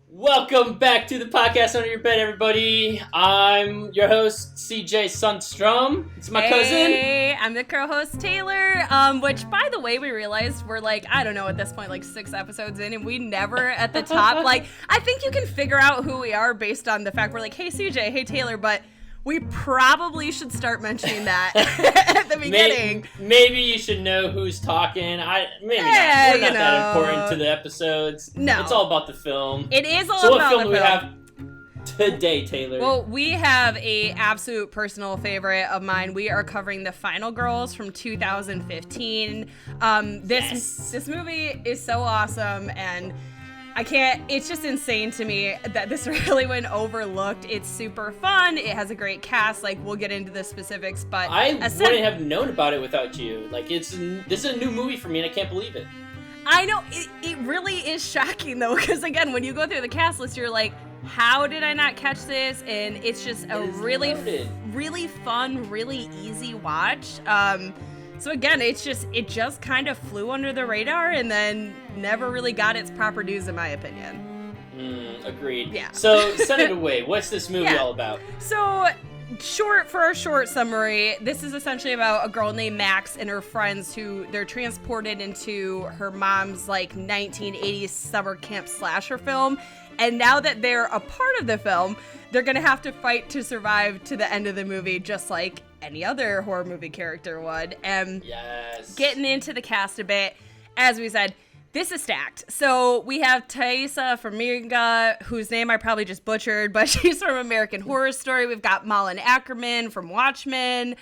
Welcome back to the podcast Under Your Bed, everybody. I'm your host, CJ Sundstrom. It's my cousin. Hey, I'm the co-host Taylor, which, by the way, we realized we're I don't know, at this point, 6 episodes in, and we never at the top, I think you can figure out who we are based on the fact we're hey, CJ, hey, Taylor, but we probably should start mentioning that at the beginning. Maybe you should know who's talking. Not. We're not that important to the episodes. No. It's all about the film. It is all about the film. So what film do we have today, Taylor? Well, we have a absolute personal favorite of mine. We are covering The Final Girls from 2015. This movie is so awesome, and it's just insane to me that this really went overlooked. It's super fun. It has a great cast. We'll get into the specifics, but I wouldn't have known about it without you. This is a new movie for me, and I can't believe it. I know. It really is shocking, though, because, again, when you go through the cast list, you're how did I not catch this? And it's just a really fun, really easy watch. So again, it just kind of flew under the radar and then never really got its proper dues, in my opinion. Agreed. Yeah. So send it away. What's this movie all about? So for a short summary, this is essentially about a girl named Max and her friends who they're transported into her mom's 1980s summer camp slasher film. And now that they're a part of the film, they're going to have to fight to survive to the end of the movie, just like any other horror movie character would. And getting into the cast a bit, as we said, this is stacked. So we have Thaisa Farmiga, whose name I probably just butchered, but she's from American Horror Story. We've got Malin Ackerman from Watchmen,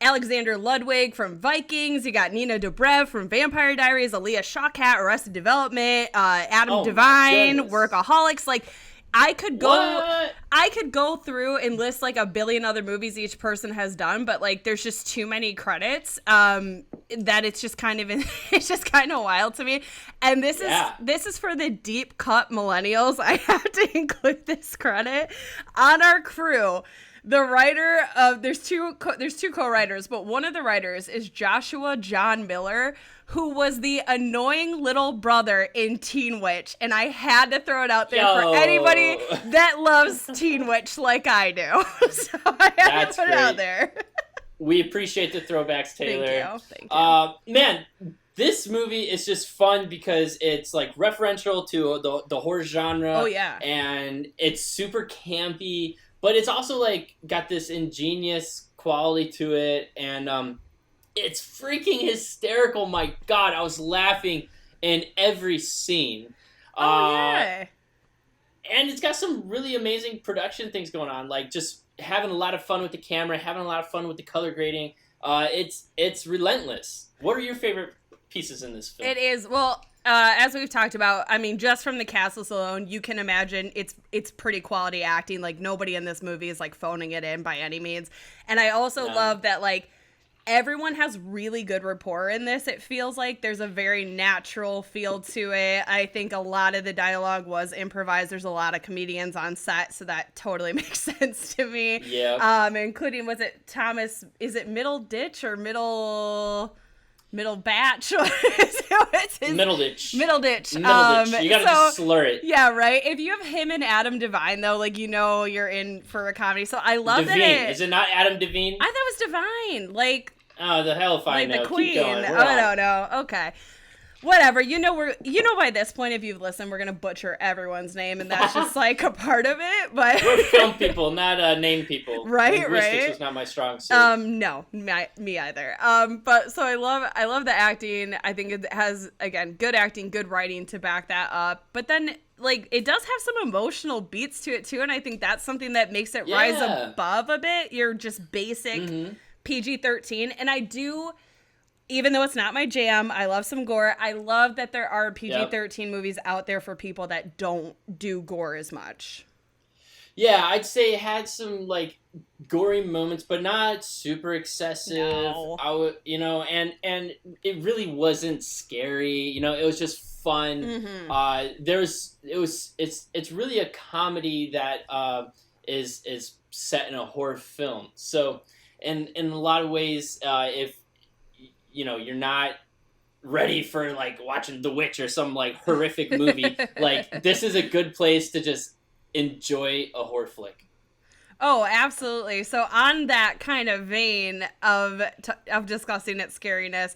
Alexander Ludwig from Vikings. You got Nina Dobrev from Vampire Diaries, Aaliyah Shawkat, Arrested Development, Adam Devine, Workaholics. I could go through and list a billion other movies each person has done, but there's just too many credits that it's just kind of wild to me. And this is for the deep cut millennials. I have to include this credit on our crew. The writer of there's two co-writers, but one of the writers is Joshua John Miller, who was the annoying little brother in Teen Witch, and I had to throw it out there for anybody that loves Teen Witch like I do. So I had to put it out there. We appreciate the throwbacks, Taylor. Thank you. Man, this movie is just fun because it's referential to the horror genre. Oh yeah, and it's super campy. But it's also got this ingenious quality to it, and it's freaking hysterical. My God, I was laughing in every scene. Yeah. And it's got some really amazing production things going on, just having a lot of fun with the camera, having a lot of fun with the color grading. It's relentless. What are your favorite pieces in this film? It is, well, as we've talked about, I mean, just from the cast list alone, you can imagine it's pretty quality acting. Nobody in this movie is phoning it in by any means. And I also love that everyone has really good rapport in this. It feels like there's a very natural feel to it. I think a lot of the dialogue was improvised. There's a lot of comedians on set, so that totally makes sense to me. Yeah. Including, was it Thomas, is it Middle Ditch or Middle Batch? What's his? Middle Ditch. Middle Ditch. You gotta just slur it. Yeah, right? If you have him and Adam Devine, though, you're in for a comedy. So I love Devine. that Is it not Adam Devine? I thought it was Devine. Oh, the hell if I know. The Queen. Keep going. No. Okay. Whatever. By this point, if you've listened, we're gonna butcher everyone's name, and that's just a part of it. But we're film people, not name people. Right. Linguistics is not my strong suit. No, me either. But so I love the acting. I think it has, again, good acting, good writing to back that up. But then it does have some emotional beats to it too, and I think that's something that makes it rise above a bit. You're just basic PG-13, and I do. Even though it's not my jam, I love some gore. I love that there are PG-13 movies out there for people that don't do gore as much. Yeah, I'd say it had some gory moments, but not super excessive. No. And it really wasn't scary. It was just fun. It's really a comedy that is set in a horror film. So, in a lot of ways, if you're not ready for like watching The Witch or some like horrific movie, like this is a good place to just enjoy a horror flick. Oh, absolutely. So on that kind of vein of discussing its scariness,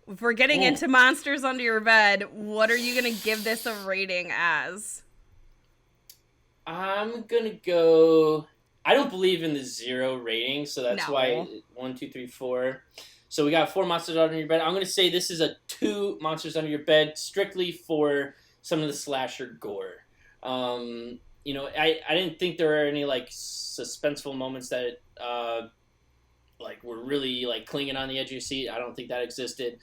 if we're getting into Monsters Under Your Bed, what are you going to give this a rating as? I'm going to go... I don't believe in the 0 rating, so that's why 1, 2, 3, 4. So we got 4 Monsters Under Your Bed. I'm going to say this is a 2 Monsters Under Your Bed, strictly for some of the slasher gore. You know, I didn't think there were any, like, suspenseful moments that, like, were really, like, clinging on the edge of your seat. I don't think that existed.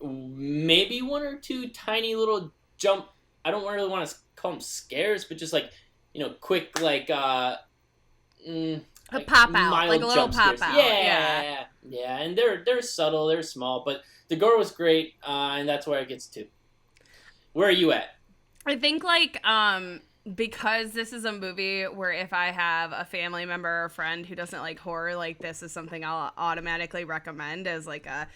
Maybe 1 or 2 tiny little jump... I don't really want to call them scares, but just, like, you know, quick, like, a pop out, like a little pop out. Yeah, and they're subtle, they're small, but the gore was great, and that's where it gets 2. Where are you at? I think, like, because this is a movie where if I have a family member or friend who doesn't like horror, like, this is something I'll automatically recommend as, like, a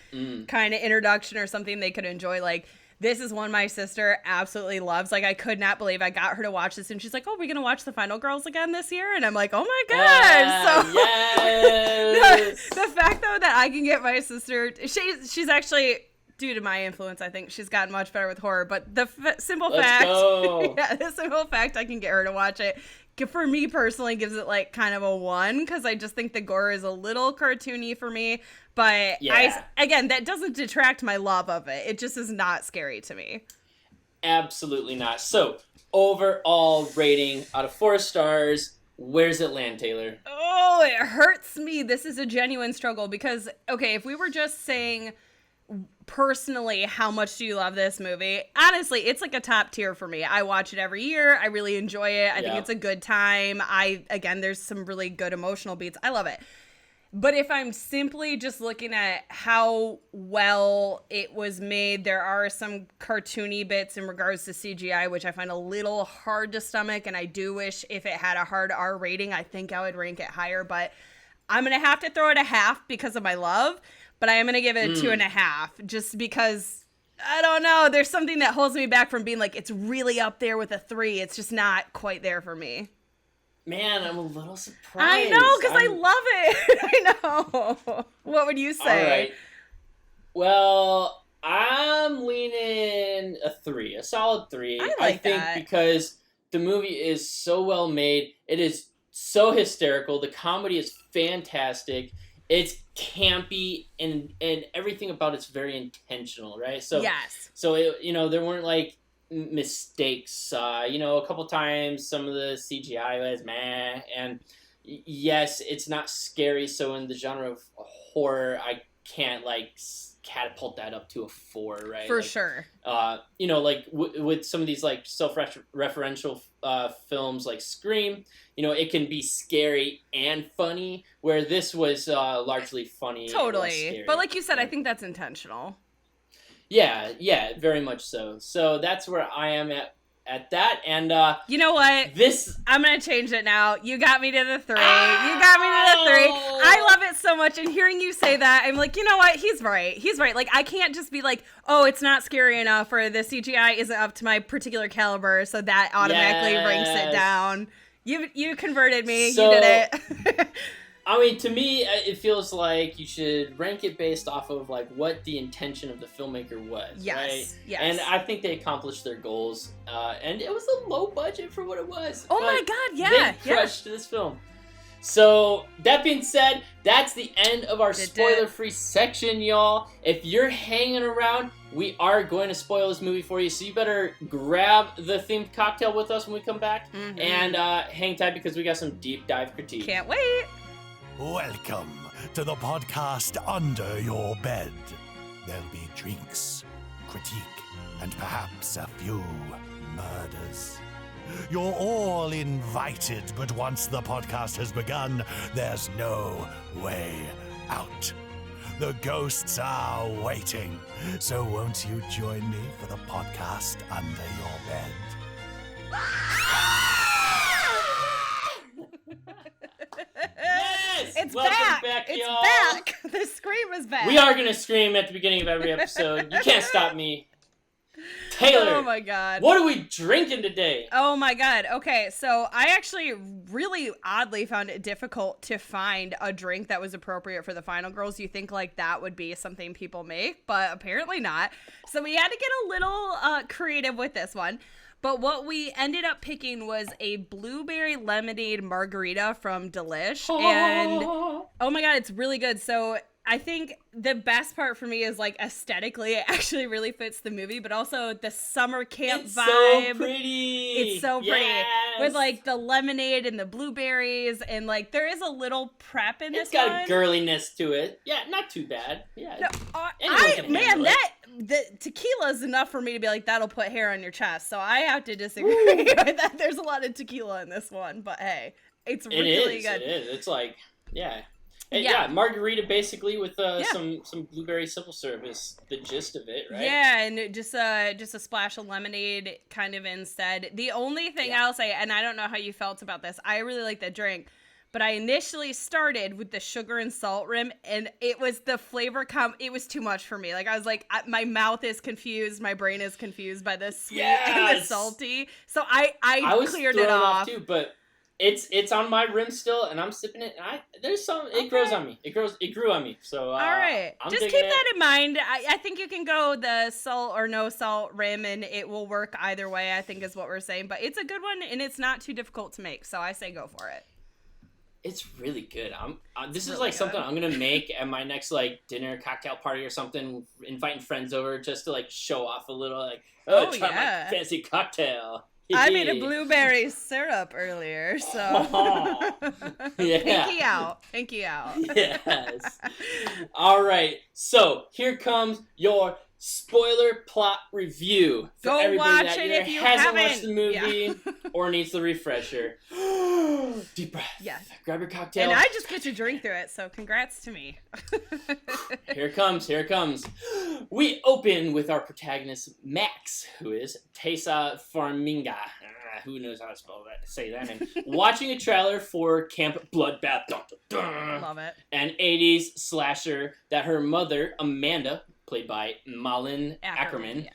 kind of introduction or something they could enjoy. Like, this is one my sister absolutely loves. Like, I could not believe I got her to watch this, and she's like, oh, we're going to watch The Final Girls again this year? And I'm like, oh my God. So Yes! the fact, though, that I can get my sister, she's actually... due to my influence, I think she's gotten much better with horror. But the simple fact, the simple fact I can get her to watch it, for me personally, gives it like kind of a 1 because I just think the gore is a little cartoony for me. But again, that doesn't detract my love of it. It just is not scary to me. Absolutely not. So overall rating out of 4 stars. Where's it land, Taylor? Oh, it hurts me. This is a genuine struggle because, okay, if we were just saying personally how much do you love this movie, honestly, it's like a top tier for me. I watch it every year. I really enjoy it. I think it's a good time. Again, there's some really good emotional beats. I love it. But if I'm simply just looking at how well it was made, there are some cartoony bits in regards to CGI, which I find a little hard to stomach, and I do wish if it had a hard R rating, I think I would rank it higher, but I'm going to have to throw it a half because of my love. But I am going to give it a 2.5 just because, I don't know, there's something that holds me back from being like, it's really up there with a 3. It's just not quite there for me. Man, I'm a little surprised. I know, because I love it. I know. What would you say? All right. Well, I'm leaning a 3, a solid 3. I think because the movie is so well made. It is so hysterical. The comedy is fantastic. It's campy and everything about it's very intentional, right? So So it, you know, there weren't like mistakes. You know, a couple times some of the CGI was meh, and yes, it's not scary. So in the genre of horror, I can't like catapult that up to a 4, right? For like, sure. You know, like with some of these like self-referential films like Scream, you know, it can be scary and funny, where this was largely funny. Totally. But like you said, I think that's intentional. Yeah, very much so. So that's where I am at that, and you know what? I'm gonna change it now. You got me to the 3. You got me to the 3. I love it so much, and hearing you say that, I'm like, you know what? He's right. Like, I can't just be like, oh, it's not scary enough, or the CGI isn't up to my particular caliber, so that automatically ranks it down. You converted me. You did it. I mean, to me, it feels like you should rank it based off of like what the intention of the filmmaker was, right? Yes. And I think they accomplished their goals, and it was a low budget for what it was. Oh my God, yeah, they crushed this film. So that being said, that's the end of our spoiler-free section, y'all. If you're hanging around, we are going to spoil this movie for you, so you better grab the themed cocktail with us when we come back, and hang tight because we got some deep dive critique. Can't wait. Welcome to the podcast Under Your Bed. There'll be drinks, critique, and perhaps a few murders. You're all invited, but once the podcast has begun, there's no way out. The ghosts are waiting, so won't you join me for the podcast Under Your Bed? Yes! It's Welcome back. y'all. It's back. The to scream is bad. We are going to scream at the beginning of every episode. You can't stop me. Taylor. Oh my god. What are we drinking today? Oh my god. Okay, so I actually really oddly found it difficult to find a drink that was appropriate for the Final Girls. You think like that would be something people make, but apparently not. So we had to get a little creative with this one. But what we ended up picking was a blueberry lemonade margarita from Delish. And oh my god, it's really good. So I think the best part for me is like aesthetically, it actually really fits the movie, but also the summer camp it's vibe. So pretty. It's so pretty. Yes. With like the lemonade and the blueberries, and like there is a little prep in this It's got one. a girliness to it. Yeah, not too bad. Yeah. No, the tequila is enough for me to be like, that'll put hair on your chest. So I have to disagree with that. There's a lot of tequila in this one, but hey, it's really good. It is. It's like, yeah. Yeah, margarita basically with some blueberry simple syrup is the gist of it, right? Yeah, and just a splash of lemonade kind of instead. The only thing I'll say, and I don't know how you felt about this, I really like the drink, but I initially started with the sugar and salt rim, and it was the flavor it was too much for me. Like I was like, my mouth is confused, my brain is confused by the sweet and the salty. So I was cleared it off too, but it's on my rim still, and I'm sipping it. And it grows on me. It grew on me. So all right, just keep that in mind. I think you can go the salt or no salt rim, and it will work either way. I think is what we're saying, but it's a good one, and it's not too difficult to make. So I say go for it. It's really good. This is like something I'm gonna make at my next like dinner, cocktail party or something. Inviting friends over just to like show off a little, like try my fancy cocktail. I made a blueberry syrup earlier, so yeah. Pinky out. Yes. All right. So here comes your spoiler plot review for Go everybody watch that it either if you hasn't haven't. watched the movie or needs the refresher. Deep breath. Yeah. Grab your cocktail. And I just get to drink through it, so congrats to me. Here it comes. We open with our protagonist, Max, who is Tessa Farminga. Who knows how to say that name. Watching a trailer for Camp Bloodbath. Dun, dun, dun, Love it. An 80s slasher that her mother, Amanda, played by Malin Ackerman,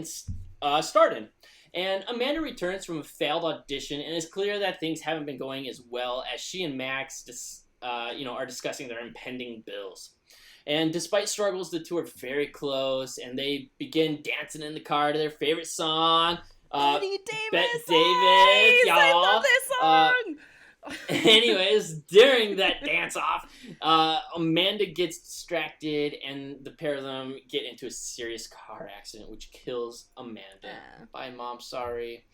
starred in. And Amanda returns from a failed audition, and it's clear that things haven't been going as well as she and Max are discussing their impending bills. And despite struggles, the two are very close, and they begin dancing in the car to their favorite song. Betty Davis, y'all. I love this song. Anyways, during that dance-off, Amanda gets distracted, and the pair of them get into a serious car accident, which kills Amanda. Bye, Mom, sorry.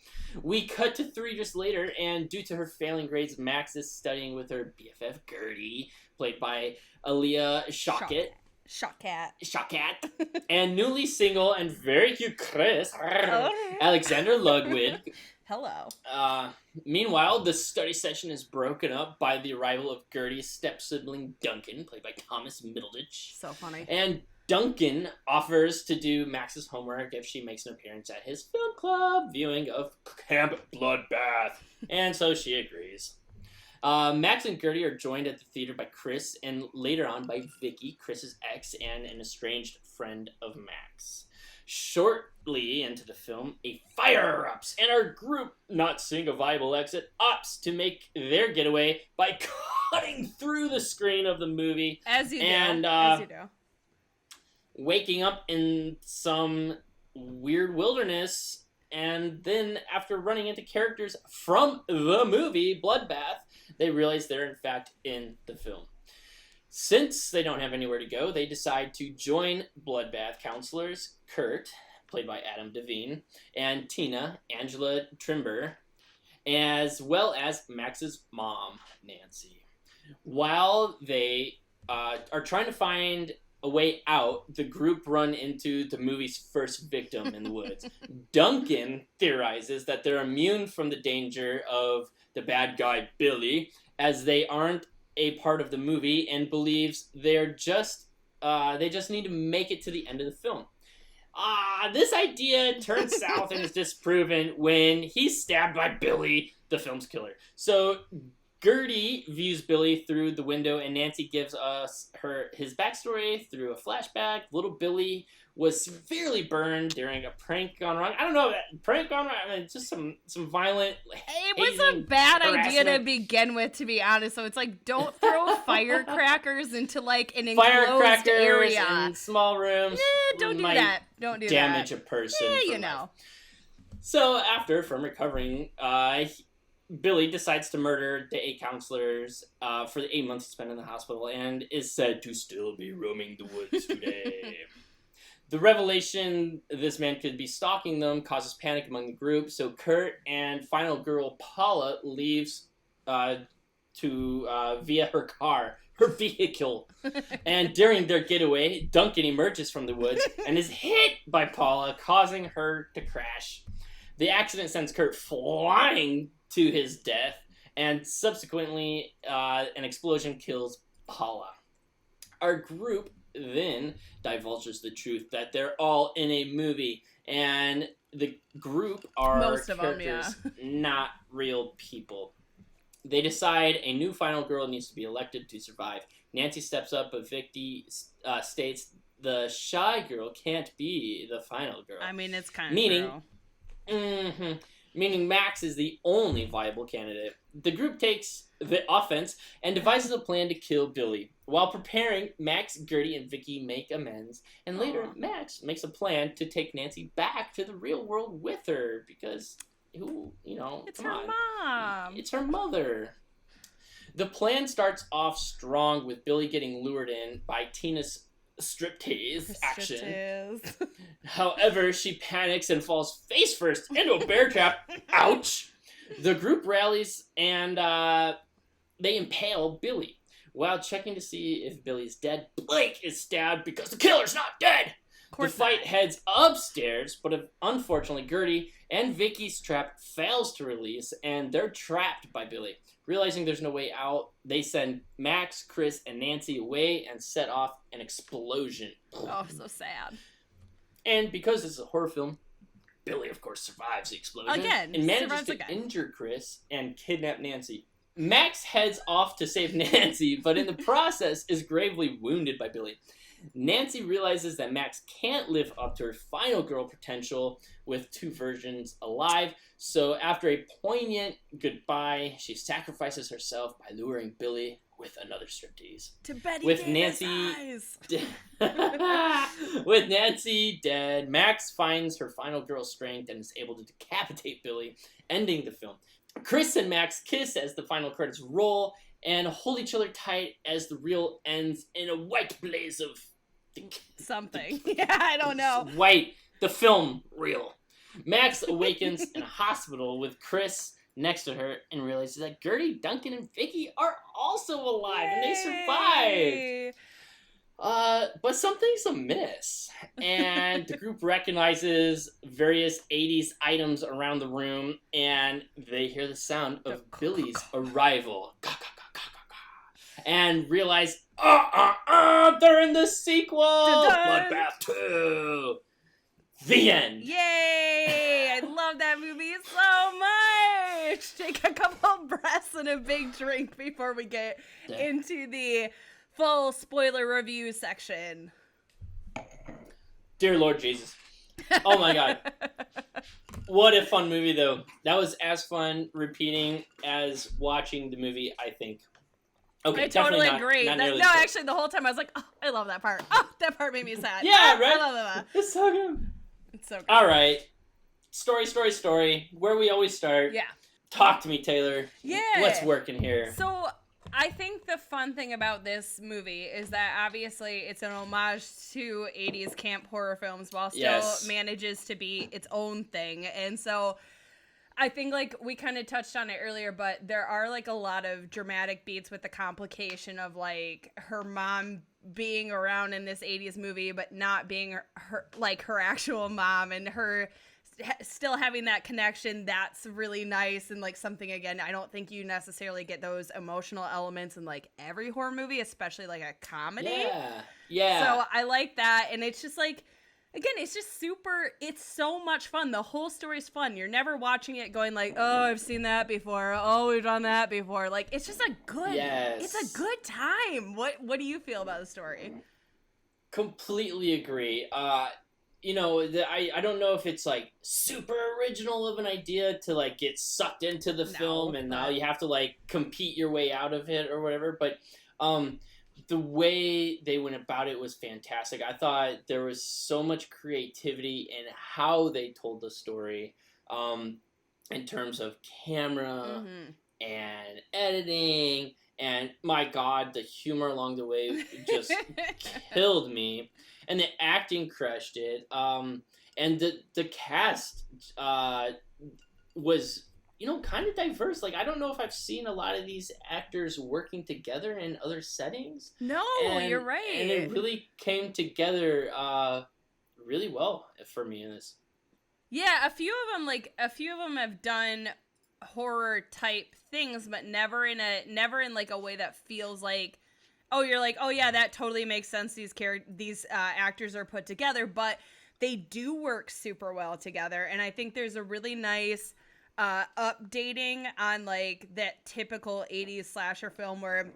We cut to 3 years later, and due to her failing grades, Max is studying with her BFF, Gertie, played by Aaliyah Shawkat. Shawkat. And newly single and very cute Chris, Alexander Ludwig. Hello. Meanwhile, the study session is broken up by the arrival of Gertie's step-sibling Duncan, played by Thomas Middleditch. So funny. And Duncan offers to do Max's homework if she makes an appearance at his film club viewing of Camp Bloodbath. And so she agrees. Max and Gertie are joined at the theater by Chris, and later on by Vicky, Chris's ex, and an estranged friend of Max. Shortly into the film, a fire erupts, and our group, not seeing a viable exit, opts to make their getaway by cutting through the screen of the movie. As you do. Waking up in some weird wilderness, and then after running into characters from the movie Bloodbath, they realize they're in fact in the film. Since they don't have anywhere to go, they decide to join Bloodbath counselors Kurt, played by Adam Devine, and Tina, Angela Trimber, as well as Max's mom, Nancy. While they are trying to find a way out, the group run into the movie's first victim in the woods. Duncan theorizes that they're immune from the danger of the bad guy Billy, as they aren't a part of the movie, and believes they just need to make it to the end of the film. This idea turns south and is disproven when he's stabbed by Billy, the film's killer. So Gertie views Billy through the window, and Nancy gives us his backstory through a flashback. Little Billy was severely burned during a prank gone wrong. I don't know, prank gone wrong. I mean, just some violent. It was a bad idea to begin with, to be honest. So it's like, don't throw firecrackers into like an enclosed area. In small rooms. Don't do that. Don't do damage that. a person. Yeah, you know. So from recovering, Billy decides to murder the 8 counselors for the 8 months he spent in the hospital and is said to still be roaming the woods today. The revelation this man could be stalking them causes panic among the group, so Kurt and final girl Paula leaves via her car, her vehicle. And during their getaway, Duncan emerges from the woods and is hit by Paula, causing her to crash. The accident sends Kurt flying to his death, and subsequently an explosion kills Paula. Our group then divulges the truth that they're all in a movie, and the group are most of characters, them, not real people. They decide a new final girl needs to be elected to survive. Nancy steps up, but Vicky states the shy girl can't be the final girl. I mean, it's kind of true. Meaning Max is the only viable candidate. The group takes the offense and devises a plan to kill Billy. While preparing, Max, Gertie, and Vicky make amends, and later Max makes a plan to take Nancy back to the real world with her because, it's her mom. It's her mother. The plan starts off strong with Billy getting lured in by Tina's striptease action. However, she panics and falls face first into a bear trap. Ouch! The group rallies and they impale Billy. While checking to see if Billy's dead, Blake is stabbed because the killer's not dead. The fight heads upstairs, but unfortunately Gertie and Vicky's trap fails to release, and they're trapped by Billy. Realizing there's no way out, they send Max, Chris, and Nancy away and set off an explosion. Oh, so sad. And because this is a horror film, Billy, of course, survives the explosion. Again. And manages to injure Chris and kidnap Nancy. Max heads off to save Nancy, but in the process is gravely wounded by Billy. Nancy realizes that Max can't live up to her final girl potential with 2 versions alive, so after a poignant goodbye, she sacrifices herself by luring Billy with another striptease. To Betty with Davis Nancy eyes. With Nancy dead, Max finds her final girl strength and is able to decapitate Billy, ending the film. Chris and Max kiss as the final credits roll and hold each other tight as the reel ends in a white blaze of something. Yeah, I don't know. White. The film reel. Max awakens in a hospital with Chris next to her and realizes that Gertie, Duncan, and Vicky are also alive. Yay! And they survive. But something's amiss. And the group recognizes various 80s items around the room, and they hear the sound of Billy's arrival. And realize, they're in the sequel! Dun-dun! Bloodbath 2! The end! Yay! I love that movie so much! Take a couple breaths and a big drink before we get into the full spoiler review section. Dear Lord Jesus. Oh my god. What a fun movie, though. That was as fun repeating as watching the movie, I think. Okay, I totally agree. Not actually, the whole time I was like, oh, I love that part. Oh, that part made me sad. Yeah, right? I love that. It's so good. It's so good. All right. Story. Where we always start. Yeah. Talk to me, Taylor. Yeah. What's working here? So, I think the fun thing about this movie is that obviously it's an homage to 80s camp horror films while still manages to be its own thing. And so I think like we kind of touched on it earlier, but there are like a lot of dramatic beats with the complication of like her mom being around in this 80s movie, but not being her actual mom, and her still having that connection. That's really nice, and like something, again, I don't think you necessarily get those emotional elements in like every horror movie, especially like a comedy. Yeah. So I like that, and it's just like, again, it's just it's so much fun. The whole story's fun. You're never watching it going like, oh, I've seen that before. Oh, we've done that before. Like, it's just it's a good time. What do you feel about the story? Completely agree. I don't know if it's like super original of an idea to like get sucked into the film and now you have to like compete your way out of it or whatever, but the way they went about it was fantastic. I thought there was so much creativity in how they told the story, in terms of camera and editing, and my God, the humor along the way just killed me. And the acting crushed it. And the cast was, kind of diverse. Like, I don't know if I've seen a lot of these actors working together in other settings. No, you're right. And it really came together really well for me in this. Yeah, a few of them have done horror type things, but never in like a way that feels like, oh, you're like, oh yeah, that totally makes sense. These actors are put together, but they do work super well together. And I think there's a really nice updating on like that typical 80s slasher film where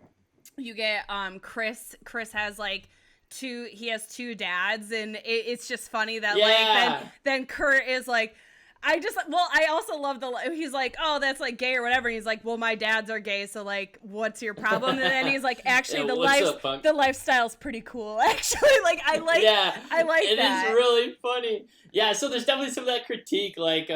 you get Chris has like he has two dads, and it's just funny that like then Kurt is like, I also love he's like, oh, that's like gay or whatever. And he's like, well, my dads are gay, so like, what's your problem? And then he's like, actually, the lifestyle's pretty cool. Actually, like, I like that. It is really funny. Yeah, so there's definitely some of that critique, like,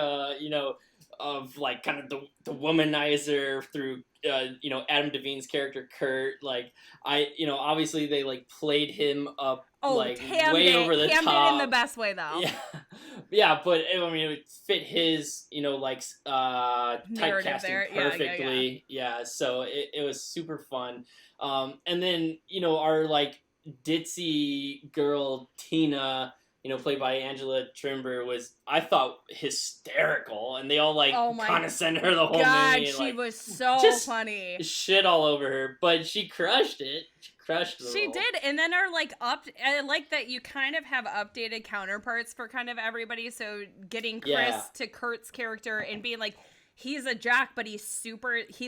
of like kind of the womanizer through, Adam Devine's character Kurt. Like, obviously they like played him up. Oh, like way over the top. In the best way though. Yeah, but I mean, it fit his, typecasting perfectly. Yeah, so it was super fun. And then, our like ditzy girl Tina, played by Angela Trimber, was, I thought, hysterical, and they all like condescend her the whole movie. And, she was so funny. Shit all over her, but she crushed it. She did, and then I like that you kind of have updated counterparts for kind of everybody. So getting Chris to Kurt's character and being like, he's a jock, but he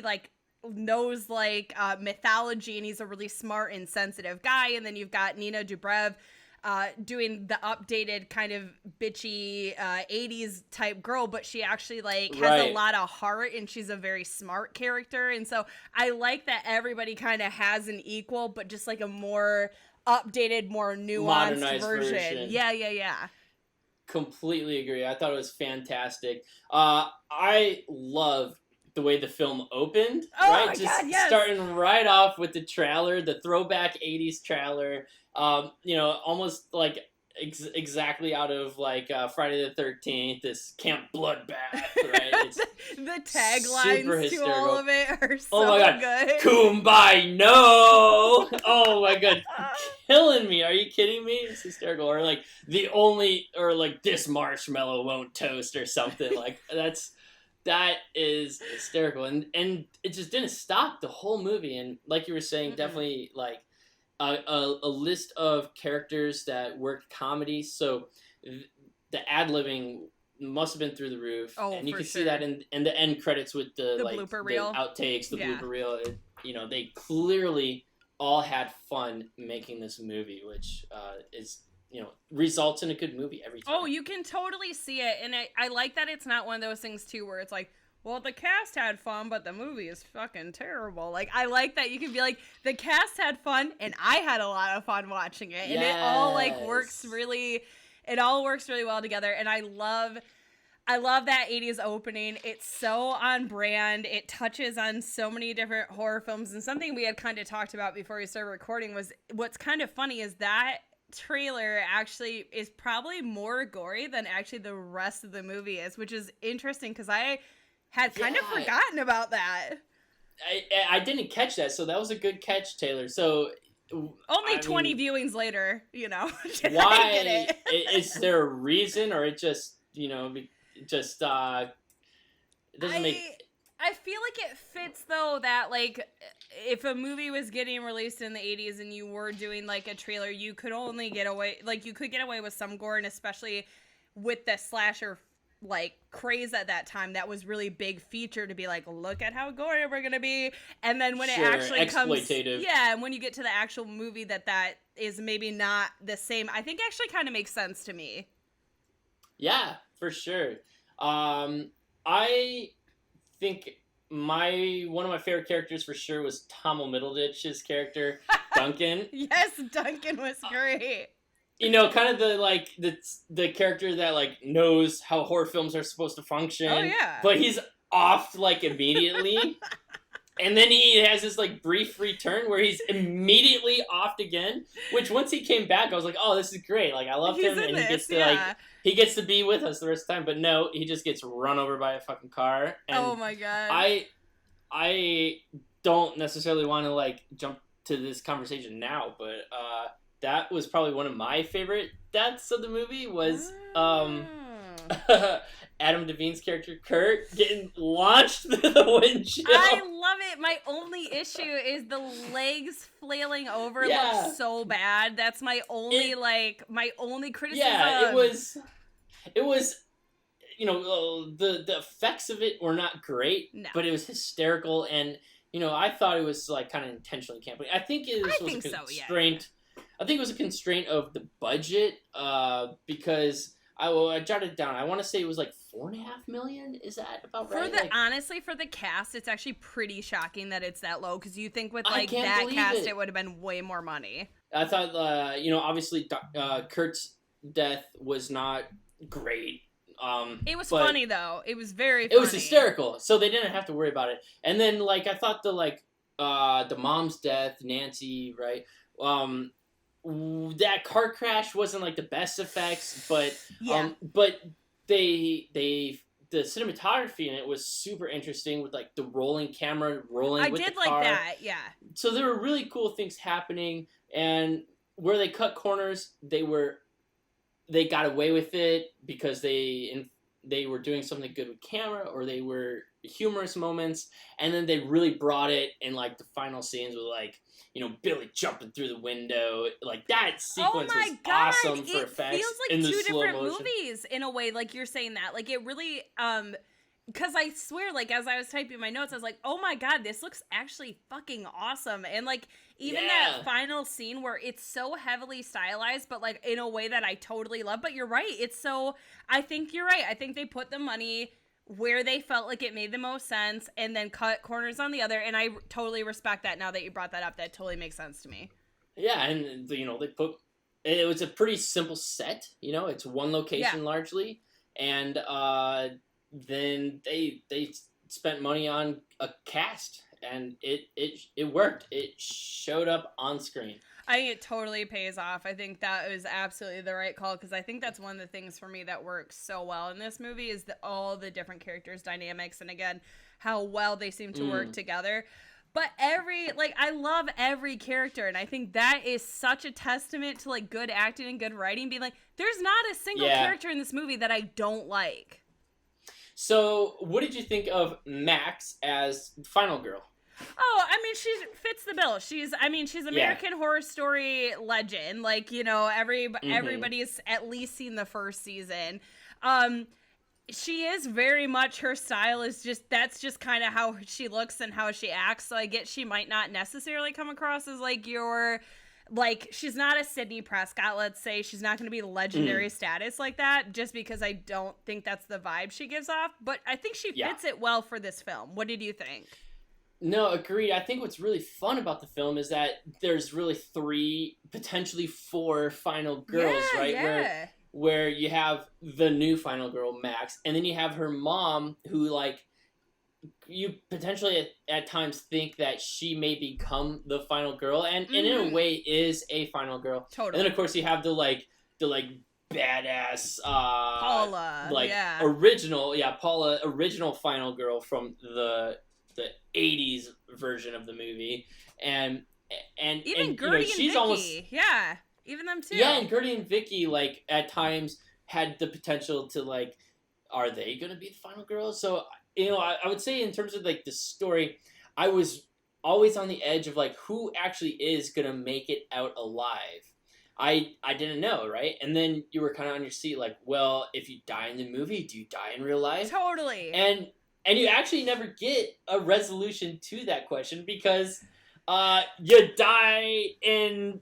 like knows like mythology, and he's a really smart and sensitive guy. And then you've got Nina Dobrev doing the updated kind of bitchy 80s type girl, but she actually like has a lot of heart, and she's a very smart character. And so I like that everybody kind of has an equal, but just like a more updated, more nuanced modernized version. Yeah. Completely agree. I thought it was fantastic. I love the way the film opened, right? Starting right off with the trailer, the throwback 80s trailer, almost like exactly out of like Friday the 13th, this Camp Bloodbath, right? It's the taglines to all of it are so oh my God. Good. Kumbaya, no! Oh my God, killing me. Are you kidding me? It's hysterical. Or like this marshmallow won't toast or something. Like that is hysterical, and it just didn't stop the whole movie. And like you were saying, definitely like a list of characters that worked comedy. So the ad-libbing must have been through the roof. Oh, and you can see that in the end credits with the like blooper reel, the outtakes, the blooper reel. They clearly all had fun making this movie, which is. Results in a good movie every time. Oh, you can totally see it. And I like that it's not one of those things, too, where it's like, well, the cast had fun, but the movie is fucking terrible. Like, I like that you can be like, the cast had fun, and I had a lot of fun watching it. And it all, like, works really well together. And I love that 80s opening. It's so on brand. It touches on so many different horror films. And something we had kind of talked about before we started recording was what's kind of funny is that trailer actually is probably more gory than actually the rest of the movie is, which is interesting because I had kind of forgotten about that. I didn't catch that, so that was a good catch, Taylor. So only 20 viewings later, why is there a reason, or it just it doesn't make. I feel like it fits though that like if a movie was getting released in the 80s and you were doing like a trailer, you could only get away like you could get away with some gore, and especially with the slasher like craze at that time, that was really big feature to be like, look at how gory we're gonna be. And then when it actually comes, and when you get to the actual movie, that is maybe not the same. I think actually kind of makes sense to me. Yeah, for sure. I think one of my favorite characters for sure was Tom Middleditch's character, Duncan. Yes, Duncan was great. You know, kind of the character that like knows how horror films are supposed to function. Oh yeah. But he's off like immediately. And then he has this like brief return where he's immediately offed again. Which once he came back, I was like, oh, this is great. Like I love him, and he gets to be with us the rest of the time. But no, he just gets run over by a fucking car. And oh my god. I don't necessarily want to like jump to this conversation now, but that was probably one of my favorite deaths of the movie was Adam Devine's character Kurt getting launched through the windshield. I love it. My only issue is the legs flailing over look so bad. That's my only criticism. Yeah, it was you know, the effects of it were not great, but it was hysterical, and you know, I thought it was like kind of intentionally campy. I think it was a constraint. I think it was a constraint of the budget, because I jotted it down. I want to say it was like $4.5 million. Is that about right? Honestly, for the cast, it's actually pretty shocking that it's that low, because you think with like that cast, it would have been way more money. I thought, you know, obviously Kurt's death was not great. It was funny though. It was very funny. It was hysterical, so they didn't have to worry about it. And then like I thought the mom's death, Nancy, right? That car crash wasn't like the best effects, but the cinematography in it was super interesting with like the rolling camera rolling with the car. I did like that, yeah. So there were really cool things happening, and where they cut corners, they got away with it because they were doing something good with camera, or they were humorous moments, and then they really brought it in like the final scenes with like, you know, Billy jumping through the window. Like that sequence was awesome for effects. It feels like two different movies in a way, like you're saying that. Like it really because I swear, like as I was typing my notes, I was like, oh my god, this looks actually fucking awesome. And like even that final scene where it's so heavily stylized, but like in a way that I totally love. But you're right, I think you're right. I think they put the money where they felt like it made the most sense, and then cut corners on the other, and I totally respect that. Now that you brought that up, that totally makes sense to me. Yeah, and you know, it was a pretty simple set, you know, it's one location largely, and then they spent money on a cast, and it worked. It showed up on screen. I think it totally pays off. I think that was absolutely the right call, because I think that's one of the things for me that works so well in this movie is all the different characters' dynamics, and again, how well they seem to work together. But I love every character, and I think that is such a testament to like good acting and good writing, being like, there's not a single character in this movie that I don't like. So, what did you think of Max as the final girl? Oh, I mean, she fits the bill. She's American Horror Story legend. Like, you know, everybody's at least seen the first season. She is very much, her style is that's just kind of how she looks and how she acts. So I get she might not necessarily come across as like she's not a Sidney Prescott, let's say. She's not going to be legendary status like that, just because I don't think that's the vibe she gives off. But I think she fits it well for this film. What did you think? No, agreed. I think what's really fun about the film is that there's really 3, potentially 4 final girls, right? Yeah. Where you have the new final girl, Max, and then you have her mom, who, like, you potentially at times think that she may become the final girl, and in a way is a final girl. Totally. And then, of course, you have the badass Paula, original final girl from the 80s version of the movie, and even Gertie you know, and she's Vicky. almost, Even them too. Yeah, and Gertie and Vicky, at times had the potential to, are they gonna be the final girl? So I would say in terms of like the story, I was always on the edge of like who actually is gonna make it out alive. I didn't know, right? And then you were kind of on your seat, like, well, if you die in the movie, do you die in real life? Totally. And you actually never get a resolution to that question because you die in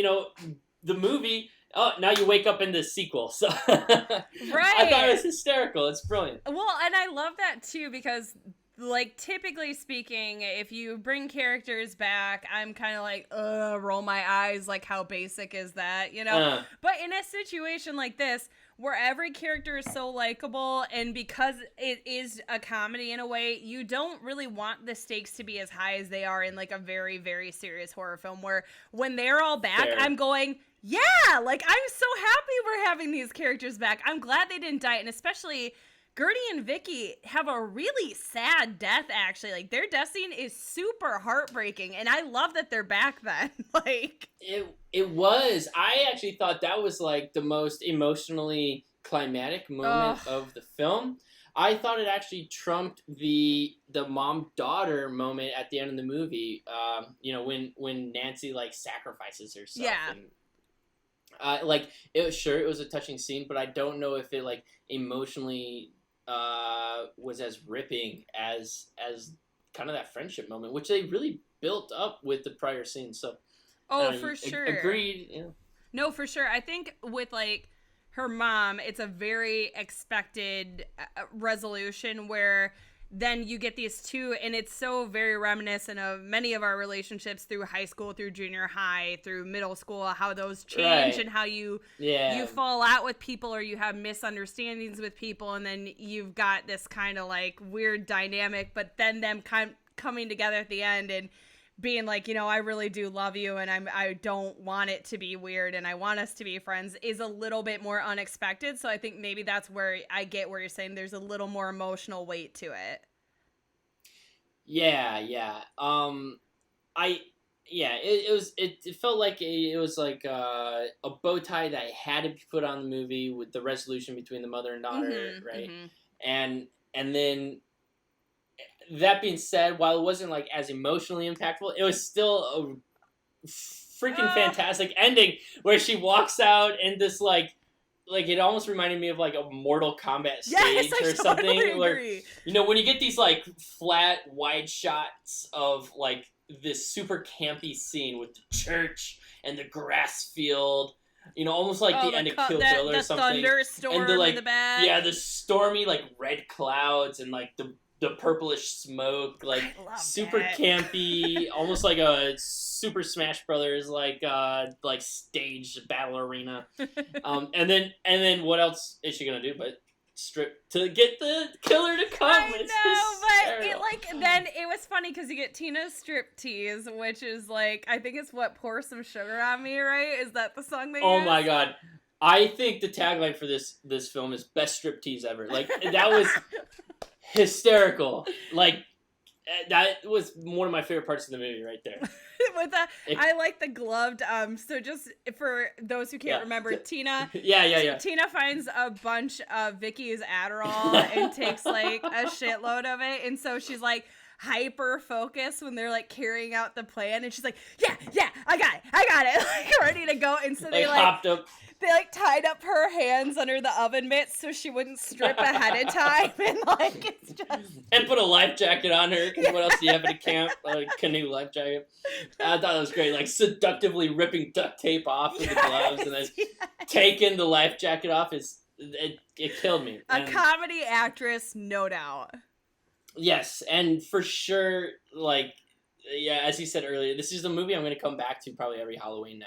the movie. Oh, now you wake up in the sequel. So right. I thought it was hysterical. It's brilliant. Well, and I love that too because, like, typically speaking, if you bring characters back, I'm kind of like, roll my eyes, like, how basic is that, But in a situation like this, where every character is so likable, and because it is a comedy in a way, you don't really want the stakes to be as high as they are in, like, a very, very serious horror film, where when they're all back, Fair. I'm going, yeah, like, I'm so happy we're having these characters back. I'm glad they didn't die, and especially Gertie and Vicky have a really sad death, actually. Like, their death scene is super heartbreaking, and I love that they're back then. Like, it was. I actually thought that was like the most emotionally climatic moment of the film. I thought it actually trumped the mom-daughter moment at the end of the movie. When Nancy like sacrifices herself. Yeah. And, it was a touching scene, but I don't know if it like emotionally was as ripping as kind of that friendship moment, which they really built up with the prior scenes. So, for sure. Agreed. Yeah. No, for sure. I think with like her mom, it's a very expected resolution where then you get these two, and it's so very reminiscent of many of our relationships through high school, through junior high, through middle school, how those change and how you fall out with people or you have misunderstandings with people, and then you've got this kind of like weird dynamic, but then them coming together at the end and being like, I really do love you, and I don't want it to be weird, and I want us to be friends, is a little bit more unexpected. So I think maybe that's where I get where you're saying there's a little more emotional weight to it. Yeah. It felt like it was like a bow tie that had to be put on the movie with the resolution between the mother and daughter, right? Mm-hmm. And then, that being said, while it wasn't like as emotionally impactful, it was still a freaking fantastic ending where she walks out in this like it almost reminded me of like a Mortal Kombat stage or something. Totally where agree. when you get these like flat wide shots of like this super campy scene with the church and the grass field. Almost like the end of Kill Bill or something. The thunderstorm and the in the back. Yeah, the stormy like red clouds and like the purplish smoke, like super campy, almost like a Super Smash Brothers like staged battle arena. And then what else is she gonna do but strip to get the killer to come? I know, but then it was funny because you get Tina's striptease, which is like, I think it's what, Pour Some Sugar on Me, right? Is that the song they use? My god. I think the tagline for this film is best striptease ever. Like, that was hysterical. Like, that was one of my favorite parts of the movie right there. I like the gloved, so just for those who can't remember, Tina. Yeah. Tina finds a bunch of Vicky's Adderall and takes like a shitload of it, and so she's like hyper focused when they're like carrying out the plan, and she's like, yeah, I got it, like ready to go, and so they hopped up. They like tied up her hands under the oven mitts so she wouldn't strip ahead of time, and like it's just and put a life jacket on her because what else do you have in a camp? A canoe life jacket. I thought it was great, like seductively ripping duct tape off with the gloves and then taking the life jacket off. It killed me. A comedy actress, no doubt. Yes, and for sure, like, yeah, as you said earlier, this is the movie I'm going to come back to probably every Halloween now.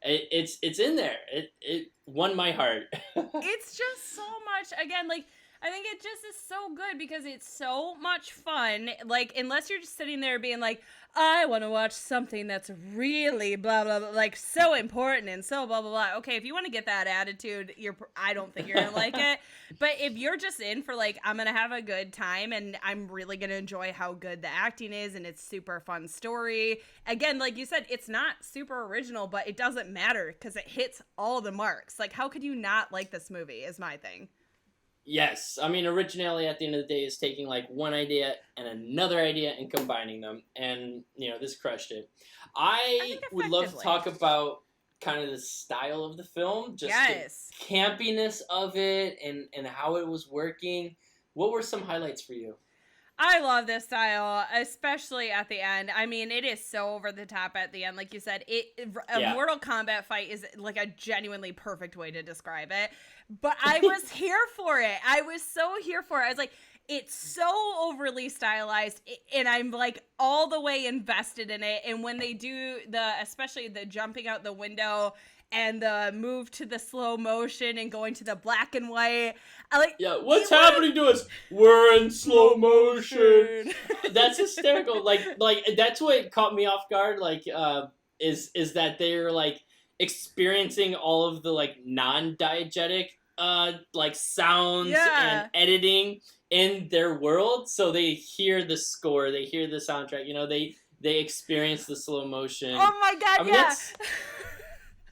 It's in there. It won my heart. It's just so much. Again, like, I think it just is so good because it's so much fun. Like, unless you're just sitting there being like, I want to watch something that's really blah, blah, blah, like so important and so blah, blah, blah. Okay, if you want to get that attitude, I don't think you're going to like it. But if you're just in for like, I'm going to have a good time and I'm really going to enjoy how good the acting is and it's super fun story. Again, like you said, it's not super original, but it doesn't matter because it hits all the marks. Like, how could you not like this movie is my thing. Yes, I mean originality at the end of the day is taking like one idea and another idea and combining them, and this crushed it. I I think would love to effectively. talk about kind of the style of the film, just Yes. the campiness of it and how it was working. What were some highlights for you? I love this style, especially at the end. I mean, it is so over the top at the end. Like you said, a Yeah. Mortal Kombat fight is like a genuinely perfect way to describe it. But I was here for it. I was so here for it. I was like, it's so overly stylized, and I'm like all the way invested in it. And when they do especially the jumping out the window and the move to the slow motion and going to the black and white, Yeah, what's happening to us? We're in slow motion. That's hysterical. Like that's what caught me off guard. Like, is that they're like experiencing all of the like non-diegetic like sounds and editing in their world, so they hear the score, they hear the soundtrack. They experience the slow motion. Oh my god! I mean,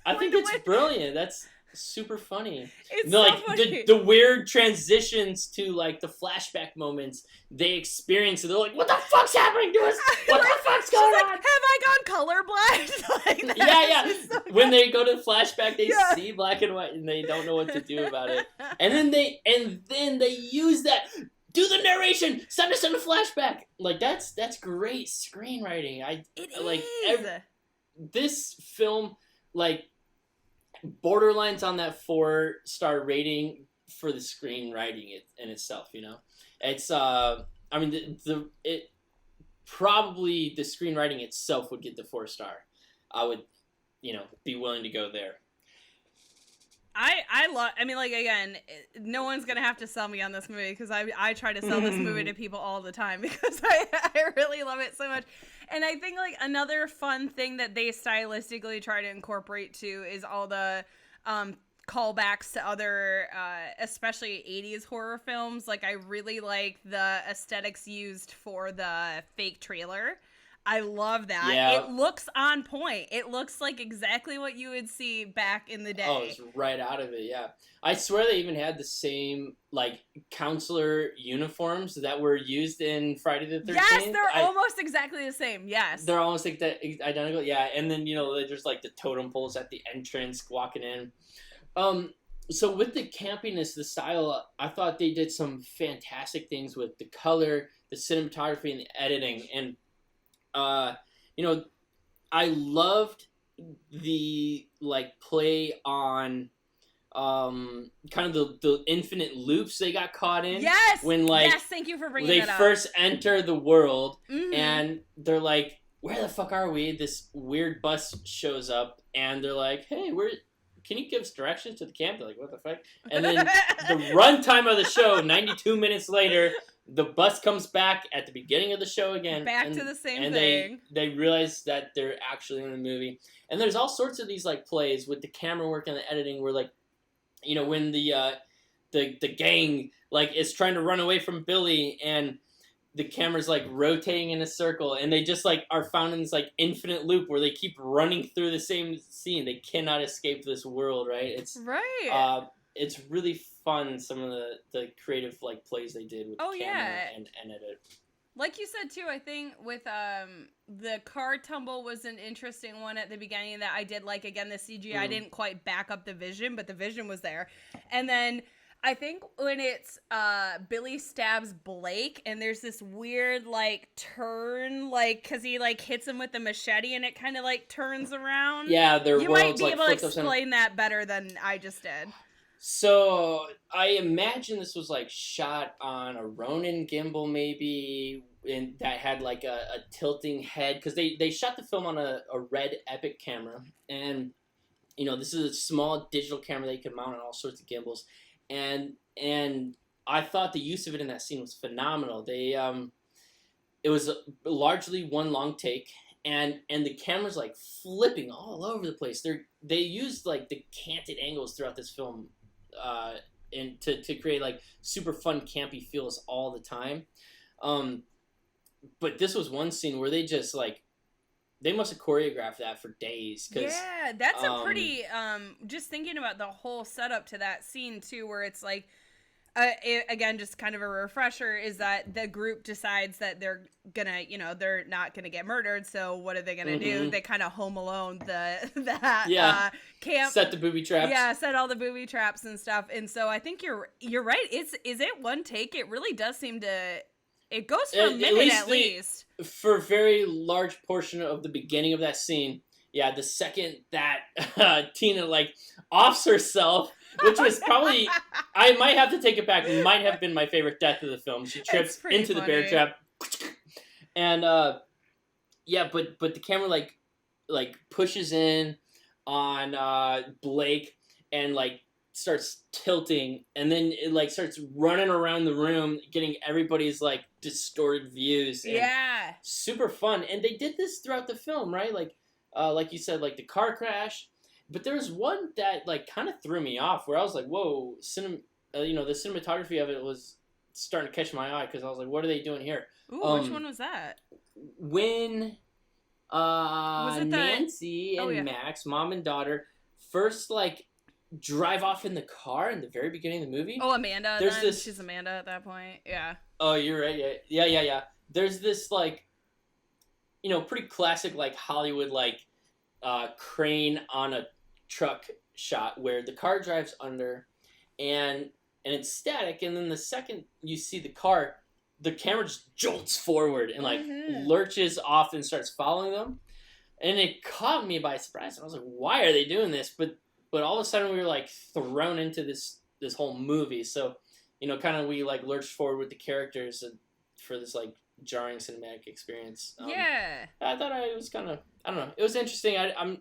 I think it's brilliant. That's super funny. It's so funny. The weird transitions to like the flashback moments they experience, and they're like, "What the fuck's happening to us? What the fuck's going on? Have I gone colorblind?" Yeah. So when they go to the flashback, they see black and white, and they don't know what to do about it. And then they use that. Do the narration. Send us in a flashback. Like that's great screenwriting. This film like borderlines on that 4-star rating for the screenwriting in itself. It's I mean it probably the screenwriting itself would get the 4-star. I would be willing to go there. I mean, like, again, no one's gonna have to sell me on this movie, because I try to sell this movie to people all the time, because I really love it so much. And I think like another fun thing that they stylistically try to incorporate too is all the callbacks to other especially 80s horror films. Like, I really like the aesthetics used for the fake trailer. I love that. Yeah. It looks on point. It looks like exactly what you would see back in the day. Oh, it's right out of it, yeah. I swear they even had the same, like, counselor uniforms that were used in Friday the 13th. Yes, they're almost exactly the same, yes. They're almost, like, identical, yeah. And then, there's, like, the totem poles at the entrance walking in. So with the campiness, the style, I thought they did some fantastic things with the color, the cinematography, and the editing. And I loved the like play on kind of the infinite loops they got caught in. Yes. When yes, thank you for bringing that up. They first enter the world, mm-hmm. and they're like, "Where the fuck are we?" This weird bus shows up, and they're like, "Hey, can you give us directions to the camp?" They're like, "What the fuck?" And then the runtime of the show, 92 minutes later, the bus comes back at the beginning of the show again. Back to the same thing. And they realize that they're actually in the movie. And there's all sorts of these like plays with the camera work and the editing where like, when the gang like is trying to run away from Billy, and the camera's like rotating in a circle, and they just like are found in this like infinite loop where they keep running through the same scene. They cannot escape this world, right? It's right. It's really fun, some of the creative like plays they did with the camera and edit. Like you said too, I think with the car tumble was an interesting one at the beginning that I did like. Again, the CGI didn't quite back up the vision, but the vision was there. And then I think when it's Billy stabs Blake, and there's this weird like turn, like because he like hits him with the machete, and it kind of like turns around. Yeah, you might be able to explain that better than I just did. So I imagine this was like shot on a Ronin gimbal, maybe, and that had like a tilting head, because they shot the film on a Red Epic camera, and this is a small digital camera that you can mount on all sorts of gimbals. And I thought the use of it in that scene was phenomenal. It was largely one long take, and the camera's like flipping all over the place. They used like the canted angles throughout this film, and to create like super fun campy feels all the time. But this was one scene where they just like. They must have choreographed that for days. Yeah, that's a pretty, just thinking about the whole setup to that scene, too, where it's like, again, just kind of a refresher, is that the group decides that they're gonna, they're not gonna get murdered. So what are they gonna do? They kind of Home Alone camp. Set the booby traps. Yeah, set all the booby traps and stuff. And so I think you're right. Is it one take? It really does seem to. It goes for a minute at least. For a very large portion of the beginning of that scene, yeah, the second that Tina offs herself. Which was probably, I might have to take it back, might have been my favorite death of the film. She trips into the bear trap. And, but the camera, pushes in on Blake and, starts tilting. And then it, starts running around the room, getting everybody's, distorted views. And yeah. super fun. And they did this throughout the film, right? Like you said, the car crash. But there was one that kind of threw me off, where I was like, "Whoa!" The cinematography of it was starting to catch my eye, because I was like, "What are they doing here?" Ooh, which one was that? When Nancy and Max, mom and daughter, first drive off in the car in the very beginning of the movie. Oh, Amanda. She's Amanda at that point. Yeah. Oh, you're right. Yeah. There's this pretty classic Hollywood crane on a truck shot where the car drives under and it's static, and then the second you see the car, the camera just jolts forward and lurches off and starts following them, and it caught me by surprise. I was like, why are they doing this? But all of a sudden we were thrown into this whole movie, so kind of we lurched forward with the characters for this jarring cinematic experience. Yeah, I thought it was kind of, I don't know, it was interesting. I'm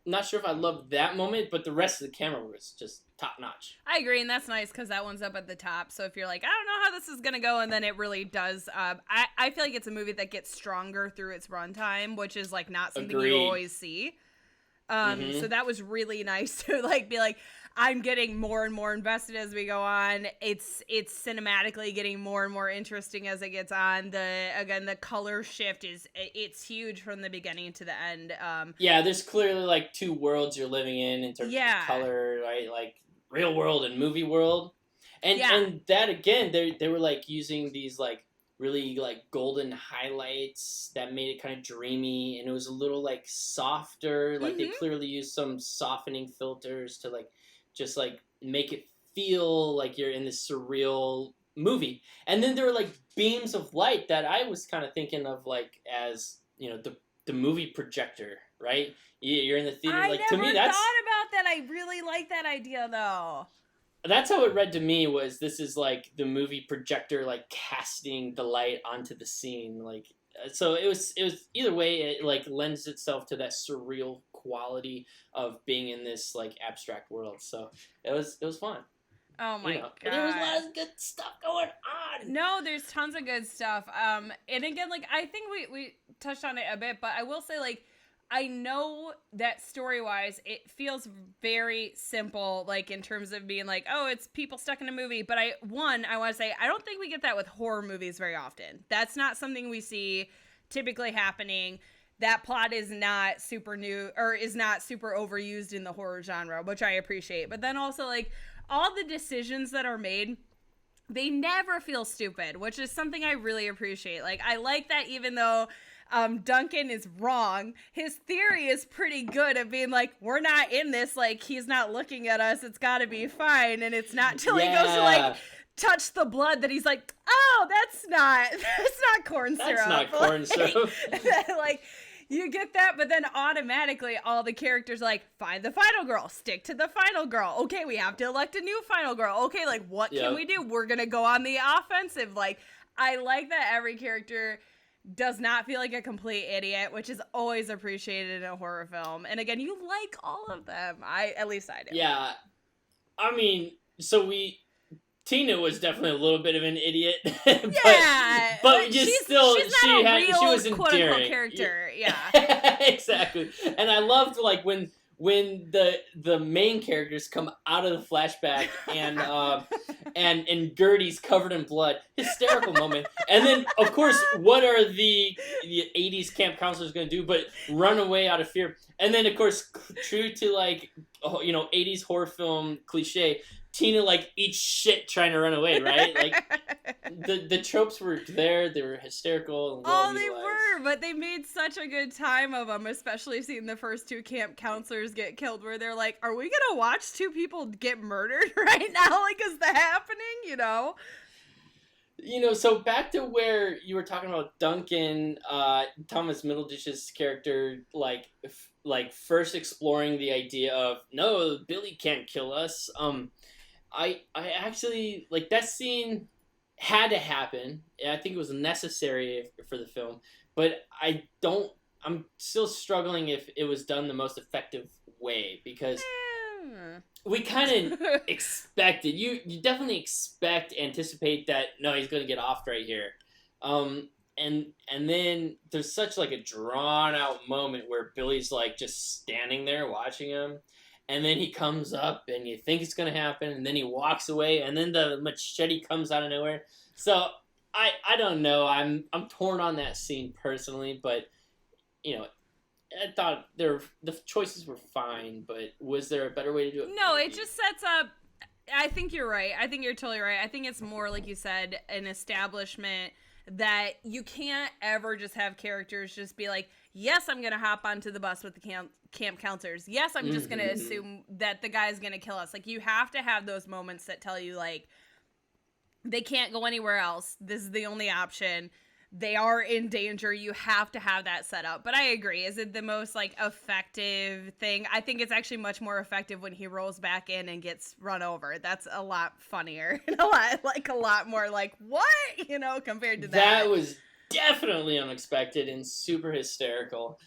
not sure if I loved that moment, but the rest of the camera was just top notch. I agree, and that's nice because that one's up at the top. So if you're like, I don't know how this is gonna go, and then it really does. I feel like it's a movie that gets stronger through its runtime, which is not something you always see. So that was really nice to be like, I'm getting more and more invested as we go on. It's cinematically getting more and more interesting as it gets on. The color shift it's huge from the beginning to the end. Yeah, there's clearly two worlds you're living in terms of color, right? Real world and movie world. And that again, they were using these really golden highlights that made it kind of dreamy, and it was a little softer. They clearly used some softening filters to just make it feel like you're in this surreal movie. And then there were beams of light that I was kind of thinking of as the movie projector, right? You're in the theater. I to me, never thought about that. I really like that idea though. That's how it read to me, was this is the movie projector casting the light onto the scene. So it was either way, it lends itself to that surreal quality of being in this abstract world. So it was fun. Oh my god. There was a lot of good stuff going on. No, there's tons of good stuff. And again, I think we touched on it a bit, but I will say I know that story-wise, it feels very simple, in terms of being oh, it's people stuck in a movie. But I want to say, I don't think we get that with horror movies very often. That's not something we see typically happening. That plot is not super new, or is not super overused in the horror genre, which I appreciate. But then also, all the decisions that are made, they never feel stupid, which is something I really appreciate. I like that even though Duncan is wrong, his theory is pretty good of being we're not in this, he's not looking at us, it's gotta be fine. And it's not till he goes to touch the blood that he's oh, that's not corn syrup. That's not corn syrup. You get that, but then automatically all the characters find the final girl, stick to the final girl. Okay, we have to elect a new final girl. Okay, what can we do? We're gonna go on the offensive. I like that every character does not feel like a complete idiot, which is always appreciated in a horror film. And again, you like all of them. At least I do. Yeah. I mean, Tina was definitely a little bit of an idiot. but she's not a real, she was quote endearing. unquote character. Yeah. Exactly. And I loved when the main characters come out of the flashback and Gertie's covered in blood. Hysterical moment. And then of course, what are the 80s camp counselors going to do but run away out of fear? And then of course, true to 80s horror film cliche, Tina like eats shit trying to run away, right? Like the tropes were there. They were hysterical and well Oh, they utilized. were, but they made such a good time of them, especially seeing the first two camp counselors get killed, where they're like, are we gonna watch two people get murdered right now? Like, is that happening, you know? You know, so back to where you were talking about Duncan, Thomas Middleditch's character, like first exploring the idea of no, Billy can't kill us. I actually like that scene had to happen. I think it was necessary for the film, but I'm still struggling if it was done the most effective way because we kind of expected you definitely anticipate that no, he's gonna get off right here, and then there's such like a drawn out moment where Billy's like just standing there watching him, and then he comes up and you think it's gonna happen, and then he walks away, and then the machete comes out of nowhere. So I don't know, I'm torn on that scene personally, but you know. I thought the choices were fine, but was there a better way to do it? No, it just sets up. I think you're right. I think you're totally right. I think it's more, like you said, an establishment that you can't ever just have characters just be like, yes, I'm going to hop onto the bus with the camp counselors. Yes, I'm just going to assume that the guy's going to kill us. Like, you have to have those moments that tell you, like, they can't go anywhere else. This is the only option. They are in danger. You have to have that set up. But I agree. Is it the most like effective thing? I think it's actually much more effective when he rolls back in and gets run over. That's a lot funnier and a lot more like, what? You know, compared to that. That was definitely unexpected and super hysterical.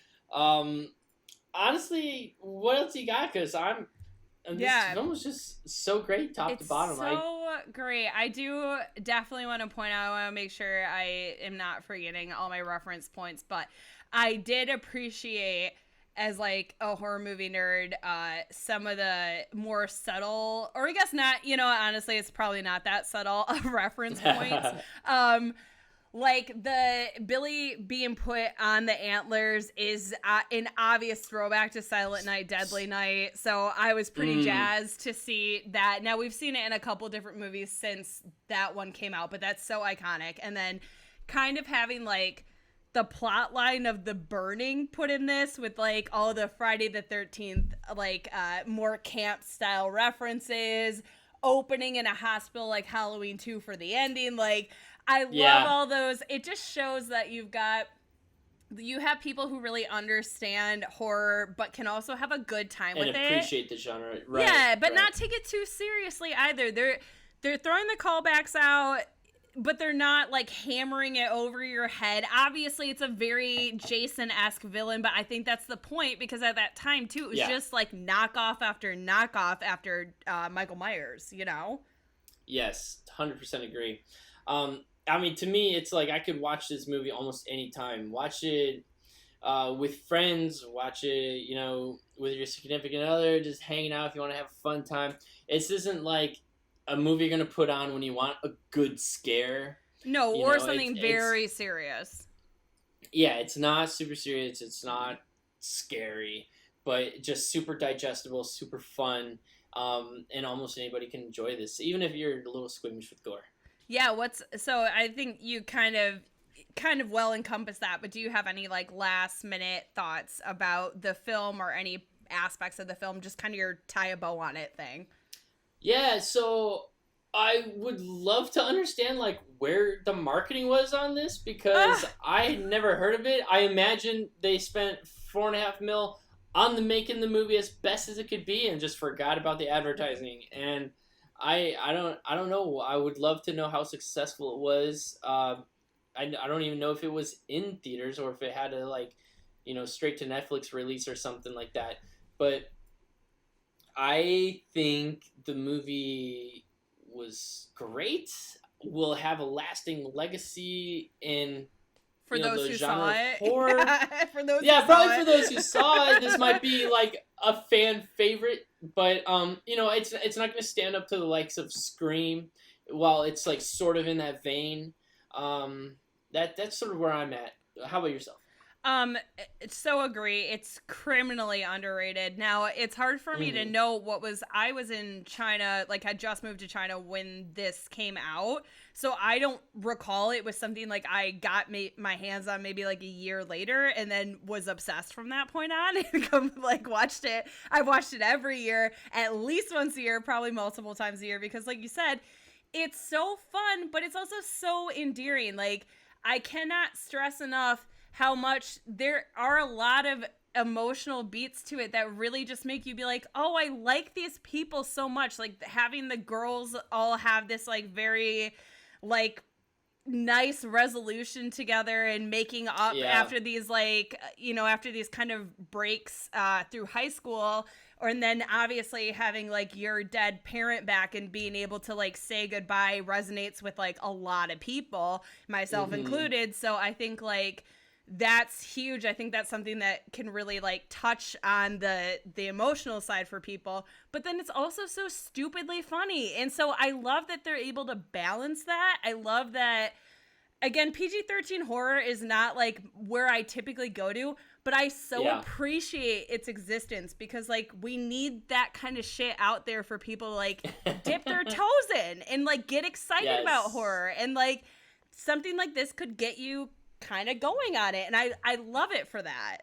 Honestly, what else you got? Because this film was just so great, top to bottom. So great. I do definitely want to point out, I want to make sure I am not forgetting all my reference points, but I did appreciate, as like a horror movie nerd, some of the more subtle, or I guess not, you know, honestly, it's probably not that subtle of reference points. Like the Billy being put on the antlers is an obvious throwback to Silent Night, Deadly Night. So I was pretty jazzed to see that. Now we've seen it in a couple different movies since that one came out, but that's so iconic. And then kind of having like the plot line of the burning put in this with like all the Friday the 13th, like more camp style references, opening in a hospital like Halloween 2 for the ending. Like, I love all those. It just shows that you have people who really understand horror, but can also have a good time with it. And appreciate the genre. Right, yeah, but not take it too seriously either. They're throwing the callbacks out, but they're not like hammering it over your head. Obviously, it's a very Jason-esque villain, but I think that's the point, because at that time, too, it was just like knockoff after Michael Myers, you know? Yes, 100% agree. I mean, to me, it's like I could watch this movie almost any time. Watch it with friends, watch it, you know, with your significant other, just hanging out if you want to have a fun time. This isn't like a movie you're going to put on when you want a good scare. No, or something very serious. Yeah, it's not super serious. It's not scary, but just super digestible, super fun, and almost anybody can enjoy this, even if you're a little squeamish with gore. Yeah, so I think you kind of well encompass that, but do you have any like last minute thoughts about the film or any aspects of the film, just kind of your tie a bow on it thing? Yeah, so I would love to understand like where the marketing was on this, because I had never heard of it. I imagine they spent $4.5 million on making the movie as best as it could be and just forgot about the advertising. And I don't know. I would love to know how successful it was. I don't even know if it was in theaters or if it had a like, you know, straight to Netflix release or something like that. But I think the movie was great. Will have a lasting legacy in for those who saw it. Horror. For those for those who saw it, this might be like a fan favorite, but you know, it's not going to stand up to the likes of Scream, while it's like sort of in that vein. That's sort of where I'm at. How about yourself? So agree. It's criminally underrated. Now, it's hard for me to know I was in China, like I just moved to China when this came out. So I don't recall it was something like I got my hands on maybe like a year later and then was obsessed from that point on and watched it. I've watched it every year, at least once a year, probably multiple times a year, because like you said, it's so fun, but it's also so endearing. Like, I cannot stress enough how much there are a lot of emotional beats to it that really just make you be like, oh, I like these people so much. Like, having the girls all have this like very like nice resolution together and making up after these like, after these kind of breaks through high school, and then obviously having like your dead parent back and being able to like say goodbye resonates with like a lot of people, myself included. So I think like that's huge. I think that's something that can really like touch on the emotional side for people, but then it's also so stupidly funny. And so I love that they're able to balance that. I love that, again, PG-13 horror is not like where I typically go to, but I appreciate its existence, because like we need that kind of shit out there for people to like dip their toes in and like get excited about horror, and like something like this could get you kind of going on it, and I love it for that.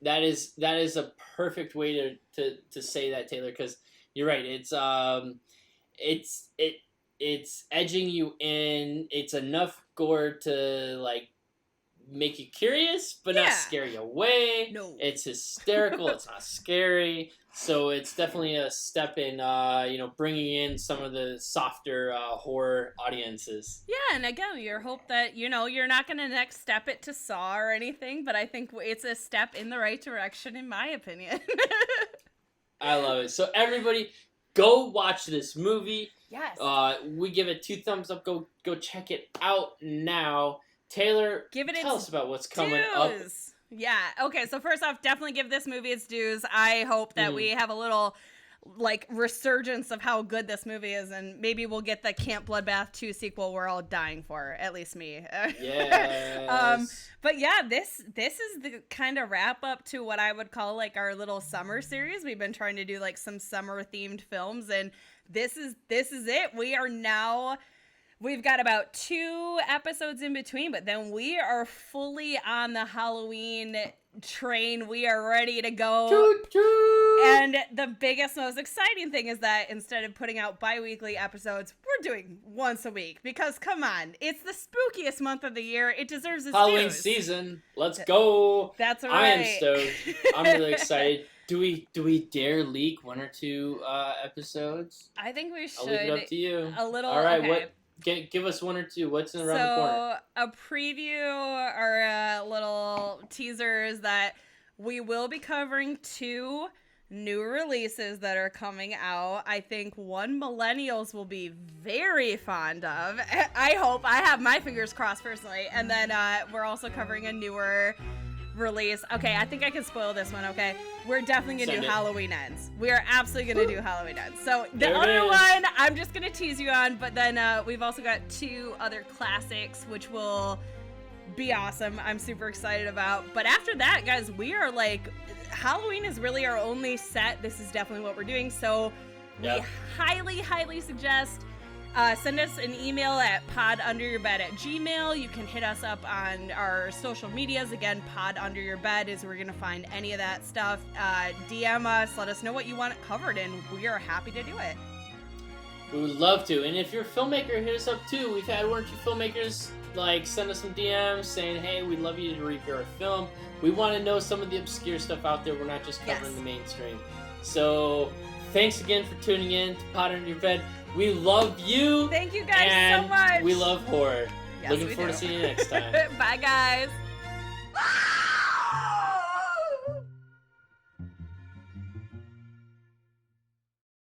That is a perfect way to say that, Taylor, because you're right. It's edging you in. It's enough gore to like make you curious, but not scare you away. No, it's hysterical. It's not scary. So it's definitely a step in, bringing in some of the softer horror audiences. Yeah, and again, your hope that, you're not going to next step it to Saw or anything, but I think it's a step in the right direction, in my opinion. I love it. So everybody, go watch this movie. Yes. We give it 2 thumbs up. Go check it out now. Taylor, tell us about what's coming up. Yeah. Okay. So first off, definitely give this movie its dues. I hope that we have a little like resurgence of how good this movie is, and maybe we'll get the Camp Bloodbath 2 sequel we're all dying for, at least me. Yes. But yeah, this is the kind of wrap up to what I would call like our little summer series. We've been trying to do like some summer themed films, and this is it. We've got about 2 episodes in between, but then we are fully on the Halloween train. We are ready to go. Toot, toot. And the biggest, most exciting thing is that instead of putting out bi-weekly episodes, we're doing once a week. Because, come on, it's the spookiest month of the year. It deserves its Halloween dues. season. Let's go. That's right. I am stoked. I'm really excited. Do we dare leak 1 or 2 episodes? I think we should. I'll leave it up to you. A little. All right, okay. Give us 1 or 2. What's around the corner? So a preview or a little teaser is that we will be covering 2 new releases that are coming out. I think one millennials will be very fond of. I hope. I have my fingers crossed personally. And then we're also covering a newer release. Okay, I think I can spoil this one, okay? We're definitely going to do Halloween Ends. We are absolutely going to do Halloween Ends. So the other one, I'm just going to tease you on, but then we've also got 2 other classics, which will be awesome. I'm super excited about. But after that, guys, we are like, Halloween is really our only set. This is definitely what we're doing. So we highly, highly suggest send us an email at podunderyourbed@gmail.com. You can hit us up on our social medias. Again, podunderyourbed is where we're going to find any of that stuff. DM us. Let us know what you want covered, and we are happy to do it. We would love to. And if you're a filmmaker, hit us up too. We've had 1 or 2 filmmakers like send us some DMs saying, hey, we'd love you to review our film. We want to know some of the obscure stuff out there. We're not just covering the mainstream. So thanks again for tuning in to Pod Under Your Bed. We love you. Thank you guys so much. We love horror. Yes, Looking forward to seeing you next time. Bye, guys.